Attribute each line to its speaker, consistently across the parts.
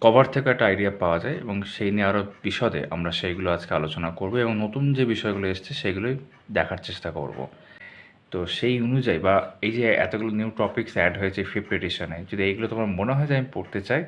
Speaker 1: Cover থেকে একটা idea পাওয়া যায় এবং সেই নিয়ে আরও বিশদে আমরা সেইগুলো আজকে আলোচনা করব এবং নতুন যে বিষয়গুলো এসছে সেগুলোই দেখার চেষ্টা করব। তো সেই অনুযায়ী বা এই যে এতগুলো নিউ টপিকস অ্যাড হয়েছে ফিফথ এডিশনে, যদি এইগুলো তোমার মনে হয় যে আমি পড়তে চাই,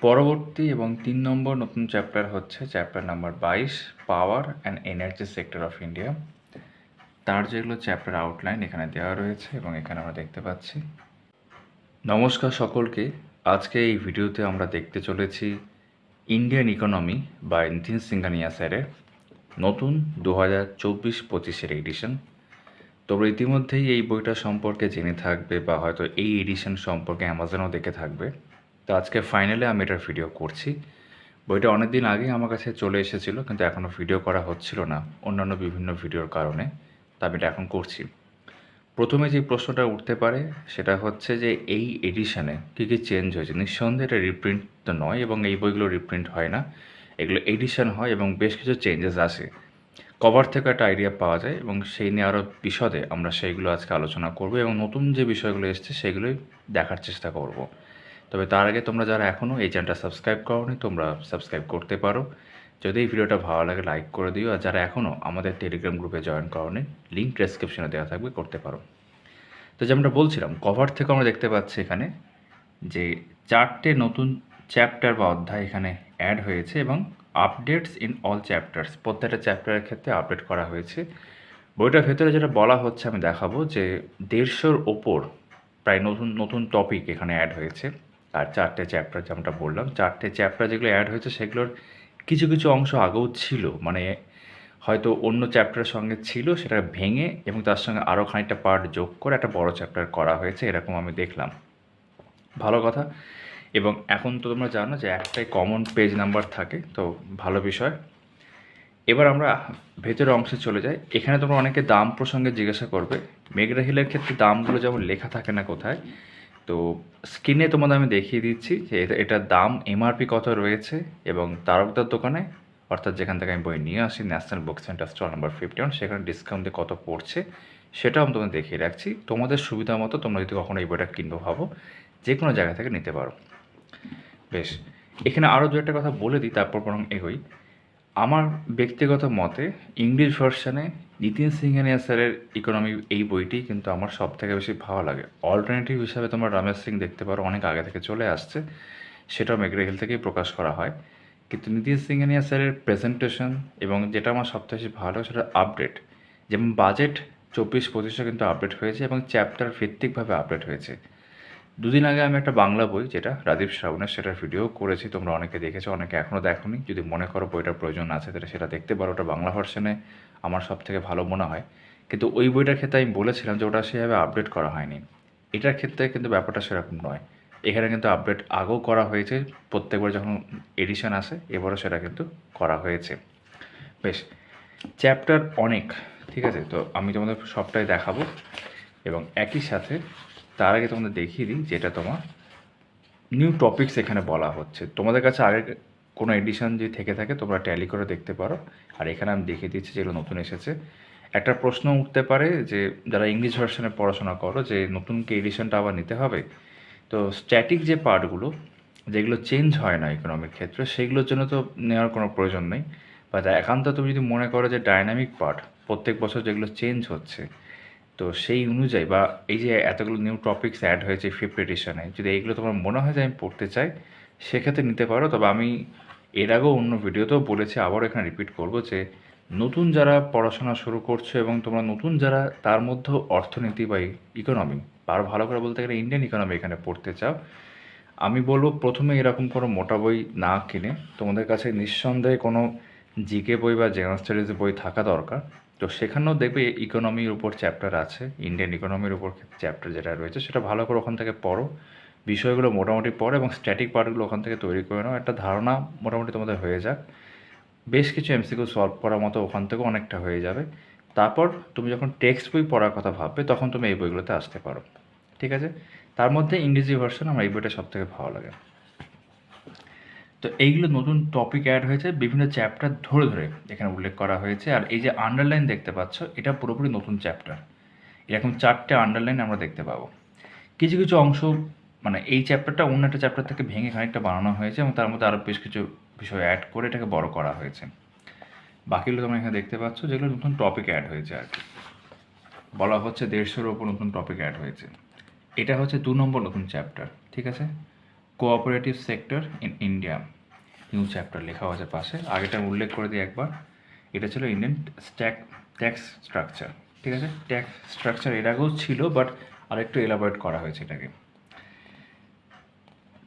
Speaker 1: পরবর্তী এবং ৩ নম্বর নতুন চ্যাপ্টার হচ্ছে chapter number ২২, power and energy sector of India. তার যেগুলো চ্যাপ্টার আউটলাইন এখানে দেওয়া রয়েছে এবং এখানে আমরা দেখতে পাচ্ছি। নমস্কার সকলকে। আজকে এই ভিডিওতে আমরা দেখতে চলেছি ইন্ডিয়ান ইকোনমি বা নিতিন সিংহানিয়া স্যারের নতুন 2024-25 এডিশন। তোমরা ইতিমধ্যেই এই বইটা সম্পর্কে জেনে থাকবে বা হয়তো এই এডিশন সম্পর্কে অ্যামাজনেও দেখে থাকবে। তো আজকে ফাইনালে আমি এটার ভিডিও করছি। বইটা অনেক দিন আগেই আমার কাছে চলে এসেছিলো, কিন্তু এখনও ভিডিও করা হচ্ছিল না অন্যান্য বিভিন্ন ভিডিওর কারণে। তা আমি এটা এখন করছি। প্রথমে যে প্রশ্নটা উঠতে পারে সেটা হচ্ছে যে এই এডিশনে কী কী চেঞ্জ হয়েছে। নিঃসন্দেহে এটা রিপ্রিন্ট তো নয় এবং এই বইগুলো রিপ্রিন্ট হয় না, এগুলো এডিশন হয় এবং বেশ কিছু চেঞ্জেস আসে। কভার থেকে একটা আইডিয়া পাওয়া যায় এবং সেই নিয়ে আরও বিশদে আমরা সেইগুলো আজকে আলোচনা করব এবং নতুন যে বিষয়গুলো এসছে সেগুলোই দেখার চেষ্টা করব। তবে তার আগে তোমরা যারা এখনও এই চ্যানেলটা সাবস্ক্রাইব করোনি তোমরা সাবস্ক্রাইব করতে পারো। যদি এই ভিডিওটা ভালো লাগে লাইক করে দিও, আর যারা এখনও আমাদের টেলিগ্রাম গ্রুপে জয়েন করোনি লিঙ্ক ডেসক্রিপশনে দেওয়া থাকবে, করতে পারো। তো যেমনটা বলছিলাম, কভার থেকে আমরা দেখতে পাচ্ছি এখানে যে 4টে নতুন চ্যাপ্টার বা অধ্যায় এখানে অ্যাড হয়েছে এবং আপডেটস ইন অল চ্যাপ্টার্স, প্রত্যেকটা চ্যাপ্টারের ক্ষেত্রে আপডেট করা হয়েছে। বইটার ভেতরে যেটা বলা হচ্ছে আমি দেখাবো যে 150-র ওপর প্রায় নতুন নতুন টপিক এখানে অ্যাড হয়েছে। আর 4টে চ্যাপ্টার যেমনটা বললাম, 4টে চ্যাপ্টার যেগুলো অ্যাড হয়েছে সেগুলোর কিছু কিছু অংশ আগেও ছিল, মানে হয়তো অন্য চ্যাপ্টারের সঙ্গে ছিল, সেটা ভেঙে এবং তার সঙ্গে আরও খানিকটা পার্ট যোগ করে একটা বড় চ্যাপ্টার করা হয়েছে, এরকম আমি দেখলাম। ভালো কথা। এবং এখন তো তোমরা জানো যে একটাই কমন পেজ নাম্বার থাকে, তো ভালো বিষয়। এবার আমরা ভেতরের অংশে চলে যাই। এখানে তোমরা অনেকে দাম প্রসঙ্গে জিজ্ঞাসা করবে। মেঘরা হিলের ক্ষেত্রে দামগুলো যেমন লেখা থাকে না কোথায়, তো স্ক্রিনে তোমাদের আমি দেখিয়ে দিচ্ছি যে এটার দাম এমআরপি কত রয়েছে এবং তারকদার দোকানে, অর্থাৎ যেখান থেকে আমি বই নিয়ে আসি, National Book Centre stall number 51, সেখানে ডিসকাউন্টে কত পড়ছে সেটাও আমি তোমাদের দেখিয়ে রাখছি। তোমাদের সুবিধা মতো তোমরা যদি কখনো এই বইটা কিনবো ভাবো, যে কোনো জায়গা থেকে নিতে পারো। বেশ, এখানে আরও দু একটা কথা বলে দিই তারপর বরং এগোই। আমার ব্যক্তিগত মতে ইংলিশ ভার্সানে নিতিন সিংহানিয়া স্যারের ইকোনমি এই বইটি কিন্তু আমার সব থেকে বেশি ভালো লাগে। অল্টারনেটিভ হিসাবে তোমরা রমেশ সিং দেখতে পারো, অনেক আগে থেকে চলে আসছে, সেটাও মেঘরা হিল থেকেই প্রকাশ করা হয়। কিন্তু নিতিন সিংহানিয়া স্যারের প্রেজেন্টেশন এবং যেটা আমার সবথেকে বেশি ভালো সেটা আপডেট। যেমন বাজেট 24-25 কিন্তু আপডেট হয়েছে এবং চ্যাপ্টার ভিত্তিকভাবে আপডেট হয়েছে। দুদিন আগে আমি একটা বাংলা বই, যেটা রাজীব শ্রাবণের, সেটার ভিডিও করেছি, তোমরা অনেকে দেখেছো, অনেকে এখনও দেখোনি। যদি মনে করো বইটার প্রয়োজন আছে তাহলে সেটা দেখতে পারো, ওটা বাংলা ভার্সনে আমার সব থেকে ভালো মনে হয়। কিন্তু ওই বইটার ক্ষেত্রে আমি বলেছিলাম যে ওটা সেভাবে আপডেট করা হয়নি। এটার ক্ষেত্রে কিন্তু ব্যাপারটা সেরকম নয়। এখানে কিন্তু আপডেট আগেও করা হয়েছে, প্রত্যেকবার যখন এডিশন আসে এবারও সেটা কিন্তু করা হয়েছে। বেশ, চ্যাপ্টার অনেক, ঠিক আছে, তো আমি তোমাদের সবটাই দেখাবো এবং একই সাথে তার আগে তোমাদের দেখিয়ে দিই যেটা তোমার নিউ টপিকস এখানে বলা হচ্ছে। তোমাদের কাছে আগে কোনো এডিশন যদি থেকে থাকে তোমরা ট্যালি করে দেখতে পারো, আর এখানে আমি দেখিয়ে দিচ্ছি যেগুলো নতুন এসেছে। একটা প্রশ্ন উঠতে পারে যে যারা ইংলিশ ভার্সনে পড়াশোনা করো যে নতুন কি এডিশনটা আবার নিতে হবে। তো স্ট্যাটিক যে পার্টগুলো যেগুলো চেঞ্জ হয় না ইকোনমির ক্ষেত্রে, সেগুলোর জন্য তো নেওয়ার কোনো প্রয়োজন নেই। বা একান্ত তুমি যদি মনে করো যে ডায়নামিক পার্ট প্রত্যেক বছর যেগুলো চেঞ্জ হচ্ছে, তো সেই অনুযায়ী বা এই যে এতগুলো নিউ টপিকস অ্যাড হয়েছে ফিফথ এডিশনে, যদি এইগুলো তোমার মনে হয় যে আমি পড়তে চাই সেক্ষেত্রে নিতে পারো। তবে আমি এর আগেও অন্য ভিডিওতেও বলেছি, আবারও এখানে রিপিট করবো যে নতুন যারা পড়াশোনা শুরু করছো এবং তোমরা নতুন যারা তার মধ্যেও অর্থনীতি বা ইকোনমি বা আরও ভালো করে বলতে গেলে ইন্ডিয়ান ইকোনমি এখানে পড়তে চাও, আমি বলবো প্রথমে এরকম কোনো মোটা বই না কিনে তোমাদের কাছে নিঃসন্দেহে কোনো জিকে বই বা জেনারেল স্টাডিজ বই থাকা দরকার। তো সেখানেও দেখবে ইকোনমির উপর চ্যাপ্টার আছে, ইন্ডিয়ান ইকোনমির উপর চ্যাপ্টার যেটা রয়েছে সেটা ভালো করে ওখান থেকে পড়ো, বিষয়গুলো মোটামুটি পড়ো এবং স্ট্যাটিক পার্টগুলো ওখান থেকে তৈরি করে নাও, একটা ধারণা মোটামুটি তোমাদের হয়ে যাক। বেশ কিছু এমসিকিউ সলভ করার মতো ওখান থেকেও অনেকটা হয়ে যাবে। তারপর তুমি যখন টেক্সট বই পড়ার কথা ভাববে তখন তুমি এই বইগুলোতে আসতে পারো, ঠিক আছে। তার মধ্যে ইংরেজি ভার্সন আমার এই বইটা সবথেকে ভালো লাগে। তো এইগুলো নতুন টপিক অ্যাড হয়েছে, বিভিন্ন চ্যাপ্টার ধরে ধরে এখানে উল্লেখ করা হয়েছে। আর এই যে আন্ডারলাইন দেখতে পাচ্ছ এটা পুরোপুরি নতুন চ্যাপ্টার, এরকম 4টে আন্ডারলাইন আমরা দেখতে পাবো। কিছু কিছু অংশ মানে এই চ্যাপ্টারটা অন্য একটা চ্যাপ্টার থেকে ভেঙে খানিকটা বানানো হয়েছে এবং তার মধ্যে আরও বেশ কিছু বিষয় অ্যাড করে এটাকে বড় করা হয়েছে। বাকিগুলো তোমরা এখানে দেখতে পাচ্ছ, যেগুলো নতুন টপিক অ্যাড হয়েছে আর কি। বলা হচ্ছে 150-এর ওপর নতুন টপিক অ্যাড হয়েছে। এটা হচ্ছে 2 নম্বর নতুন চ্যাপ্টার, ঠিক আছে? Cooperative sector in India, new chapter লেখা আছে পাশে। আগেটা উল্লেখ করে দিই একবার। এটা ছিল ইন্ডিয়ান ট্যাক্স স্ট্রাকচার, ঠিক আছে? ট্যাক্স স্ট্রাকচার এর আগেও ছিল, বাট আরেকটু এলাবোরেট করা হয়েছে এটাকে।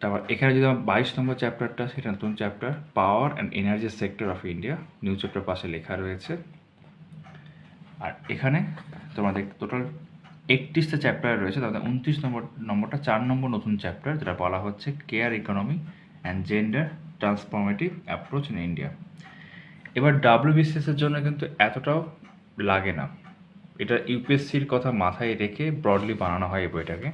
Speaker 1: তারপর এখানে যদি আমার 22 নম্বর চ্যাপ্টারটা, সেটা নতুন chapter, power and energy sector of India, new chapter পাশে লেখা রয়েছে। আর এখানে তোমাদের টোটাল 31টা চ্যাপ্টার রয়েছে, তাদের 29 নম্বরটা 4 নম্বর নতুন চ্যাপ্টার, যেটা বলা হচ্ছে care economy and gender transformative approach in India. এবার ডাব্লিউবিসিএসের জন্য কিন্তু এতটাও লাগে না, এটা ইউপিএসসির কথা মাথায় রেখে ব্রডলি বানানো হয় এই বইটাকে।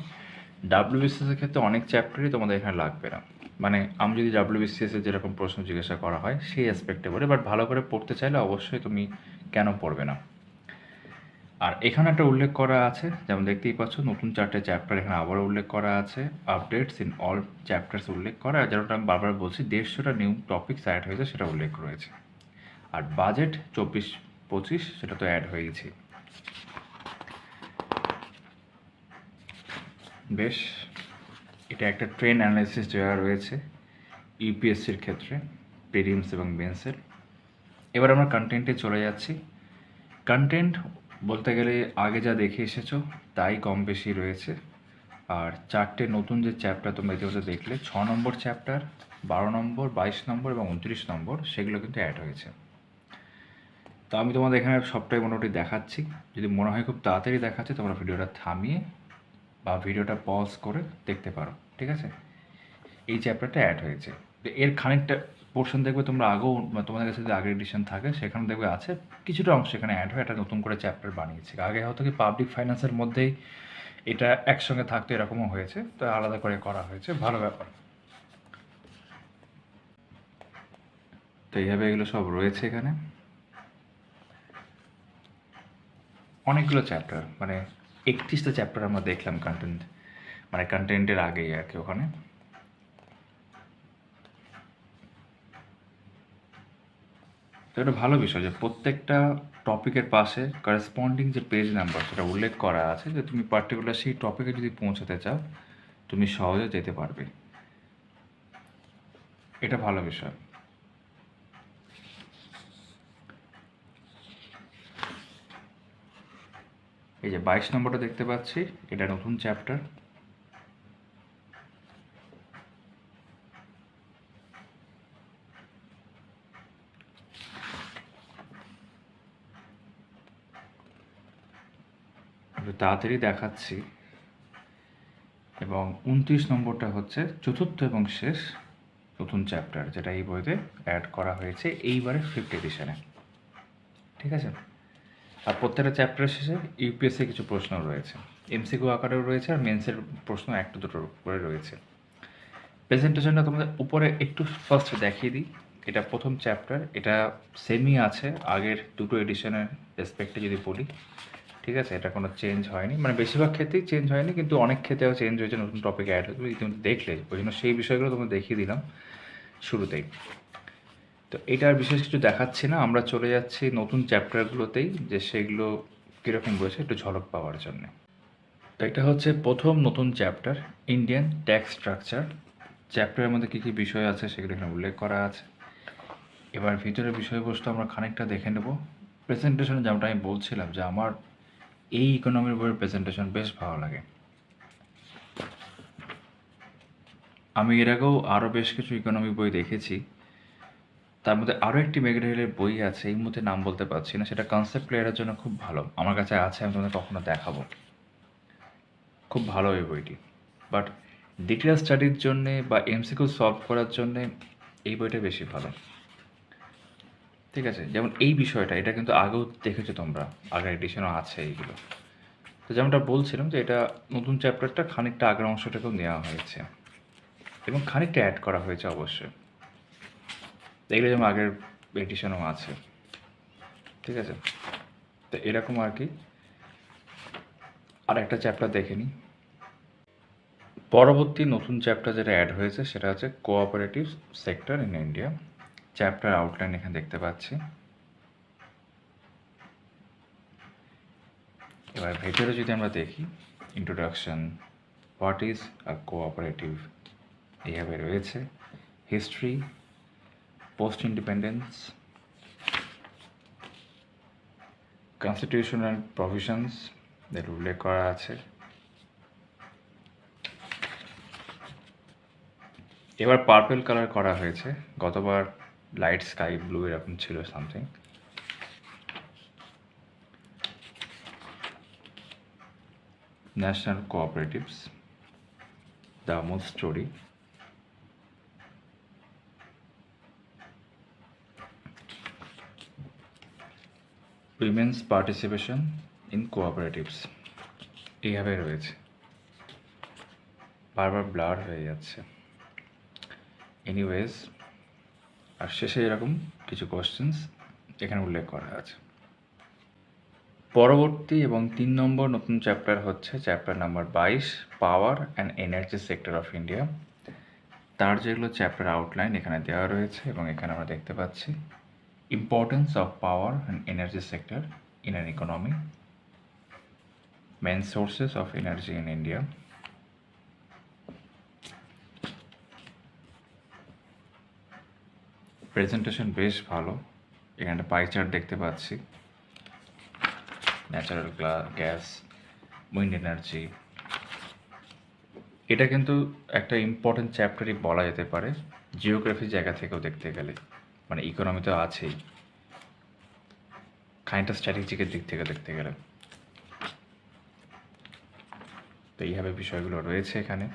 Speaker 1: ডাব্লিউবিসিএসের ক্ষেত্রে অনেক চ্যাপ্টারই তোমাদের এখানে লাগবে না, মানে আমি যদি ডাব্লিউবিসিএসের যেরকম প্রশ্ন জিজ্ঞাসা করা হয় সেই অ্যাসপেক্টে বলি, বাট ভালো করে পড়তে চাইলে অবশ্যই তুমি কেন পড়বে না। আর এখানে একটা উল্লেখ করা আছে, যেমন দেখতেই পাচ্ছ নতুন 4টে চ্যাপ্টার এখানে আবারও উল্লেখ করা আছে, আপডেটস ইন অল চ্যাপ্টার্স উল্লেখ করা, আর যেটা আমি বারবার বলছি 150টা নিউ টপিকস অ্যাড হয়েছে সেটা উল্লেখ রয়েছে। আর বাজেট 24-25 সেটা তো অ্যাড হয়ে গেছে। বেশ, এটা একটা ট্রেন অ্যানালাইসিস দেওয়া রয়েছে ইউপিএসসির ক্ষেত্রে, প্রিলিমস এবং মেন্সের। এবার আমরা কন্টেন্টে চলে যাচ্ছি। কন্টেন্ট বলতে গেলে আগে যা দেখে এসেছো তাই কম বেশি রয়েছে। আর 4টে নতুন যে চ্যাপ্টার তোমরা ইতিমধ্যে দেখলে, 6 নম্বর চ্যাপ্টার, 12 নম্বর, 22 নম্বর এবং 29 নম্বর, সেগুলো কিন্তু অ্যাড হয়েছে। তো আমি তোমাদের এখানে সবটাই মোটামুটি দেখাচ্ছি। যদি মনে হয় খুব তাড়াতাড়ি দেখাচ্ছে, তোমরা ভিডিওটা থামিয়ে বা ভিডিওটা পজ করে দেখতে পারো, ঠিক আছে? এই চ্যাপ্টারটা অ্যাড হয়েছে। তো এর খানিকটা পোর্শন দেখবে তোমরা আগেও, তোমাদের কাছে যদি আগের এডিশন থাকে সেখানে দেখবে আছে, কিছুটা অংশ এখানে অ্যাড হয়ে একটা নতুন করে চ্যাপ্টার বানিয়েছে। আগে হয়তো কি পাবলিক ফাইন্যান্সের মধ্যেই এটা একসঙ্গে থাকতো, এরকমও হয়েছে, তো আলাদা করে করা হয়েছে, ভালো ব্যাপার। তো এইভাবে এগুলো সব রয়েছে এখানে। অনেকগুলো চ্যাপ্টার, মানে 31টা চ্যাপ্টার আমরা দেখলাম কন্টেন্ট, মানে কন্টেন্টের আগেই আর কি। ওখানে তো এটা ভালো বিষয় যে প্রত্যেকটা টপিকের পাশে করেসপন্ডিং যে পেজ নাম্বার সেটা উল্লেখ করা আছে, যে তুমি পার্টিকুলার সেই টপিকে যদি পৌঁছাতে চাও তুমি সহজে যেতে পারবে। এটা ভালো বিষয়। এই যে 22 নম্বরটা দেখতে পাচ্ছি, এটা নতুন চ্যাপ্টার। একটু তাড়াতাড়ি দেখাচ্ছি। এবং 29 নম্বরটা হচ্ছে চতুর্থ এবং শেষ নতুন চ্যাপ্টার, যেটা এই বইতে অ্যাড করা হয়েছে এইবারে 5th এডিশনে, ঠিক আছে? আর প্রত্যেকটা চ্যাপ্টারের শেষে ইউপিএসসি কিছু প্রশ্ন রয়েছে, এমসিকিউ আকারেও রয়েছে, আর মেন্সের প্রশ্ন একটা দুটোর করে রয়েছে। প্রেজেন্টেশনটা তোমাদের উপরে একটু ফার্স্ট দেখিয়ে দিই। এটা প্রথম চ্যাপ্টার, এটা সেমই আছে আগের দুটো এডিশনের রেসপেক্টে যদি বলি, ঠিক আছে? এটা কোনো চেঞ্জ হয়নি, মানে বেশিরভাগ ক্ষেত্রেই চেঞ্জ হয়নি, কিন্তু অনেক ক্ষেত্রেও চেঞ্জ হয়েছে, নতুন টপিক অ্যাড হয়েছে, ইতিমধ্যে দেখলে, ওই জন্য সেই বিষয়গুলো তোমাদের দেখিয়ে দিলাম শুরুতেই। তো এটা আর বিশেষ কিছু দেখাচ্ছি না, আমরা চলে যাচ্ছি নতুন চ্যাপ্টারগুলোতেই, যে সেগুলো কীরকম রয়েছে একটু ঝলক পাওয়ার জন্যে। তো এটা হচ্ছে প্রথম নতুন চ্যাপ্টার, ইন্ডিয়ান ট্যাক্স স্ট্রাকচার। চ্যাপ্টারের মধ্যে কী কী বিষয় আছে সেগুলো এখানে উল্লেখ করা আছে। এবার ভিতরের বিষয়বস্তু আমরা খানিকটা দেখে নেব। প্রেজেন্টেশনে যেমনটা আমি বলছিলাম যে আমার এই ইকোনমির বইয়ের প্রেজেন্টেশন বেশ ভালো লাগে। আমি এর আগেও আরও বেশ কিছু ইকোনমি বই দেখেছি, তার মধ্যে আরও একটি মেঘডেলের বই আছে, এই মুহূর্তে নাম বলতে পারছি না, সেটা কনসেপ্ট ক্লিয়ারের জন্য খুব ভালো, আমার কাছে আছে, আমি তোমাদের কখনো দেখাবো। খুব ভালো এই বইটি, বাট ডিটেল স্টাডির জন্যে বা এমসিকিউ সলভ করার জন্যে এই বইটা বেশি ভালো, ঠিক আছে? যেমন এই বিষয়টা, এটা কিন্তু আগেও দেখেছো তোমরা, আগের এডিশনও আছে এইগুলো। তো যেমনটা বলছিলাম যে এটা নতুন চ্যাপ্টারটা খানিকটা আগের অংশটাকেও নেওয়া হয়েছে এবং খানিকটা অ্যাড করা হয়েছে অবশ্যই, এগুলো যেমন আগের এডিশনও আছে, ঠিক আছে? তো এরকম আর কি। আর একটা চ্যাপ্টার দেখে নিই। পরবর্তী নতুন চ্যাপ্টার যেটা অ্যাড হয়েছে সেটা হচ্ছে cooperative sector in India. Chapter outline এখানে দেখতে পাচ্ছি। এবার ভেতরে যদি আমরা দেখি, introduction, what is a cooperative, এইভাবে রয়েছে। History, post independence, constitutional provisions এর উল্লেখ করা আছে। এবার পার্পল কালার করা হয়েছে, গতবার লাইট স্কাই ব্লু এরকম ছিল something. National cooperatives, the Amul story, women's participation in cooperatives, এইভাবে রয়েছে। বারবার ব্লার হয়ে যাচ্ছে। এনিওয়েজ, আর শেষে এরকম কিছু কোশ্চেন্স এখানে উল্লেখ করা আছে। পরবর্তী এবং 3 নম্বর নতুন চ্যাপ্টার হচ্ছে chapter number 22, power and energy sector of India. তার যেগুলো চ্যাপ্টার আউটলাইন এখানে দেওয়া রয়েছে এবং এখানে আমরা দেখতে পাচ্ছি importance of power and energy sector in an economy, main sources of energy in India, presentation বেশ ভালো। এখানে পাই চার্ট দেখতে পাচ্ছি, ন্যাচারাল গ্যাস, উইন্ড এনার্জি। এটা কিন্তু একটা ইম্পর্টেন্ট চ্যাপ্টারই বলা যেতে পারে জিওগ্রাফির জায়গা থেকেও দেখতে গেলে, মানে ইকোনমি তো আছেই, খানিকটা স্ট্র্যাটেজিকের দিক থেকে দেখতে গেলে। তো এইভাবে বিষয়গুলো রয়েছে এখানে।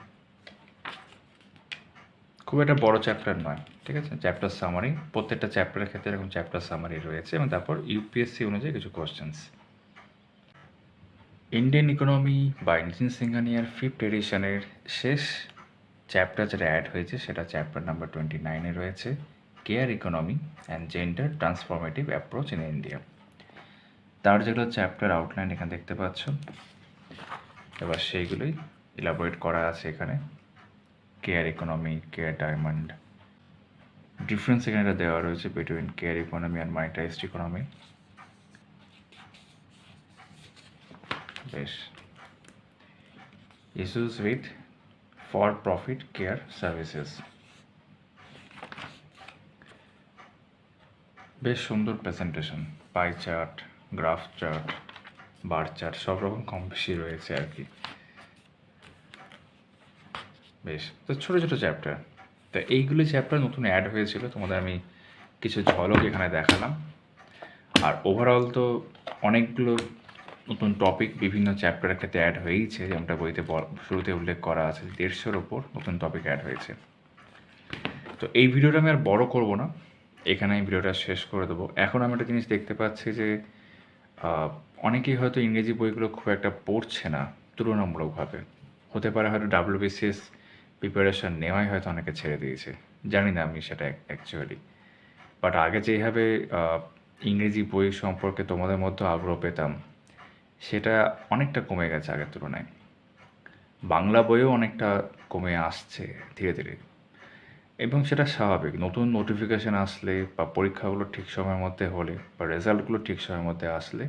Speaker 1: খুব একটা বড় চ্যাপ্টার নয়, ঠিক আছে। চ্যাপ্টার সামারি, প্রত্যেকটা চ্যাপ্টারের ক্ষেত্রে এরকম চ্যাপ্টার সামারি রয়েছে এবং তারপর ইউপিএসসি অনুযায়ী কিছু কোশ্চেন্স। ইন্ডিয়ান ইকোনমি বা নিতিন সিংহানিয়ার 5th এডিশনের শেষ চ্যাপ্টার যেটা অ্যাড হয়েছে সেটা চ্যাপ্টার নাম্বার 29-এ রয়েছে, care economy and gender transformative approach in India. তার যেগুলো চ্যাপ্টার আউটলাইন এখানে দেখতে পাচ্ছ, এবার সেইগুলোই ইলাবোরেট করা আছে এখানে। Care economy, care diamond, difference এখানে দেওয়া রয়েছে between care economy and monetized economy. বেশ, issues with for profit care services, বেশ সুন্দর presentation. Pie chart, graph chart, bar chart সব রকম কম বেশি রয়েছে আর কি। বেশ, তো ছোটো ছোটো চ্যাপ্টার। তো এইগুলো চ্যাপ্টার নতুন অ্যাড হয়েছিল, তোমাদের আমি কিছু ঝলক এখানে দেখালাম। আর ওভারঅল তো অনেকগুলো নতুন টপিক বিভিন্ন চ্যাপ্টারের ক্ষেত্রে অ্যাড হয়েইছে, যেমনটা বইতে শুরুতে উল্লেখ করা আছে, 150-এর ওপর নতুন টপিক অ্যাড হয়েছে। তো এই ভিডিওটা আমি আর বড় করব না, এখানে আমি ভিডিওটা শেষ করে দেবো। এখন আমি একটা জিনিস দেখতে পাচ্ছি যে অনেকেই হয়তো ইংরেজি বইগুলো খুব একটা পড়ছে না তুলনামূলকভাবে। হতে পারে হয়তো WBCS প্রিপারেশান নেওয়াই হয়তো অনেকে ছেড়ে দিয়েছে, জানি না আমি সেটা অ্যাকচুয়ালি। বাট আগে যেভাবে ইংরেজি বই সম্পর্কে তোমাদের মধ্যে আগ্রহ পেতাম, সেটা অনেকটা কমে গেছে আগের তুলনায়। বাংলা বইও অনেকটা কমে আসছে ধীরে ধীরে, এবং সেটা স্বাভাবিক। নতুন নোটিফিকেশান আসলে বা পরীক্ষাগুলো ঠিক সময়ের মধ্যে হলে বা রেজাল্টগুলো ঠিক সময়ের মধ্যে আসলে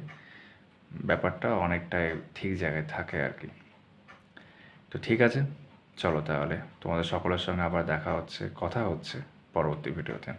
Speaker 1: ব্যাপারটা অনেকটাই ঠিক জায়গায় থাকে আর কি। তো ঠিক আছে, চলো তাহলে তোমাদের সকলের সঙ্গে আবার দেখা হচ্ছে, কথা হচ্ছে পরবর্তী ভিডিওতে।